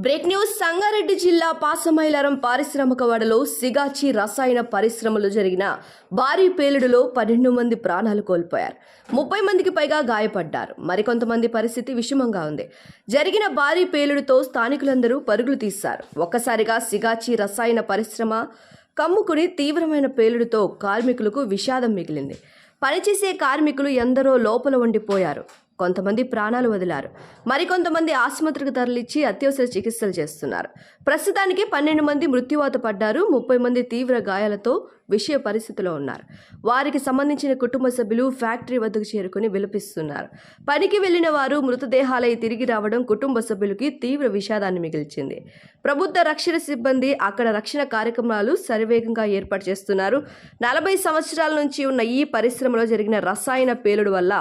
Break news. Sangareddy జిల్లా పాసమైలారం పారిశ్రామికవాడలో సిగాచి రసాయన పరిశ్రమలో జరిగిన భారీ పేలుడులో 12 మంది ప్రాణాలు కోల్పోయారు. 30 మందికి పైగా గాయపడ్డారు. మరికొంతమంది పరిస్థితి విషమంగా ఉంది. జరిగిన భారీ పేలుడుతో స్థానికులందరూ పరుగులు తీశారు. ఒక్కసారిగా సిగాచి రసాయన పరిశ్రమ కమ్ముకుని తీవ్రమైన పేలుడుతో కార్మికులకు విషాదం మిగిలింది. పనిచేసే కార్మికులు ఎందరో లోపల ఉండిపోయారు. కొంతమంది ప్రాణాలు వదిలారు. మరికొంతమంది ఆసుపత్రికి తరలించి అత్యవసర చికిత్సలు చేస్తున్నారు. ప్రస్తుతానికి 12 మంది మృత్యువాత పడ్డారు. 30 మంది తీవ్ర గాయాలతో విషయ పరిస్థితిలో ఉన్నారు. వారికి సంబంధించిన కుటుంబ సభ్యులు ఫ్యాక్టరీ వద్దకు చేరుకుని విలపిస్తున్నారు. పనికి వెళ్లిన వారు మృతదేహాలై తిరిగి రావడం కుటుంబ సభ్యులకి తీవ్ర విషాదాన్ని మిగిల్చింది. ప్రభుత్వ రక్షణ సిబ్బంది అక్కడ రక్షణ కార్యక్రమాలు శరవేగంగా ఏర్పాటు చేస్తున్నారు. 40 సంవత్సరాల నుంచి ఉన్న ఈ పరిశ్రమలో జరిగిన రసాయన పేలుడు వల్ల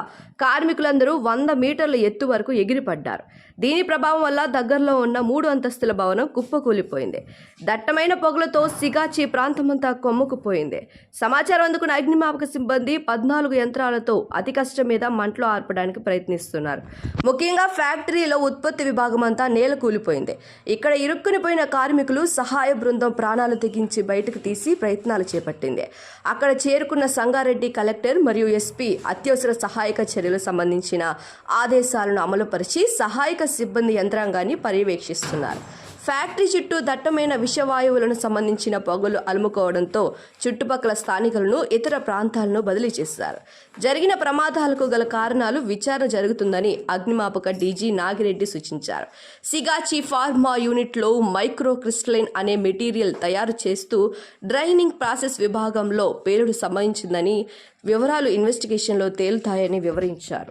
కార్మికులందరూ 100 మీటర్ల ఎత్తు వరకు ఎగిరిపడ్డారు. దీని ప్రభావం వల్ల దగ్గరలో ఉన్న 3 అంతస్తుల భవనం కుప్పకూలిపోయింది. దట్టమైన పొగలతో సిగాచి ప్రాంతమంతా కొమ్ముకుపోయింది. సమాచారం అందుకున్న అగ్నిమాపక సిబ్బంది 14 యంత్రాలతో అతి కష్టం మీద మంటలు ఆర్పడానికి ప్రయత్నిస్తున్నారు. ముఖ్యంగా ఫ్యాక్టరీలో ఉత్పత్తి విభాగం అంతా నేల కూలిపోయింది. ఇక్కడ ఇరుక్కునిపోయిన కార్మికులు సహాయ బృందం ప్రాణాలు తెగించి బయటకు తీసి ప్రయత్నాలు చేపట్టింది. అక్కడ చేరుకున్న సంగారెడ్డి కలెక్టర్ మరియు ఎస్పీ అత్యవసర సహాయక చర్యలు సంబంధించిన ఆదేశాలను అమలుపరిచి సహాయక సిబ్బంది యంత్రాంగాన్ని పర్యవేక్షిస్తున్నారు. ఫ్యాక్టరీ చుట్టూ దట్టమైన విషవాయువులను సంబంధించిన పొగలు అలుముకోవడంతో చుట్టుపక్కల స్థానికులను ఇతర ప్రాంతాలను బదిలీ చేశారు. జరిగిన ప్రమాదాలకు గల కారణాలు విచారణ జరుగుతుందని అగ్నిమాపక డీజీ నాగిరెడ్డి సూచించారు. సిగాచి ఫార్మా యూనిట్లో మైక్రో క్రిస్టలైన్ అనే మెటీరియల్ తయారు చేస్తూ డ్రైనింగ్ ప్రాసెస్ విభాగంలో పేలుడు సంభవించిందని, వివరాలు ఇన్వెస్టిగేషన్లో తేలుతాయని వివరించారు.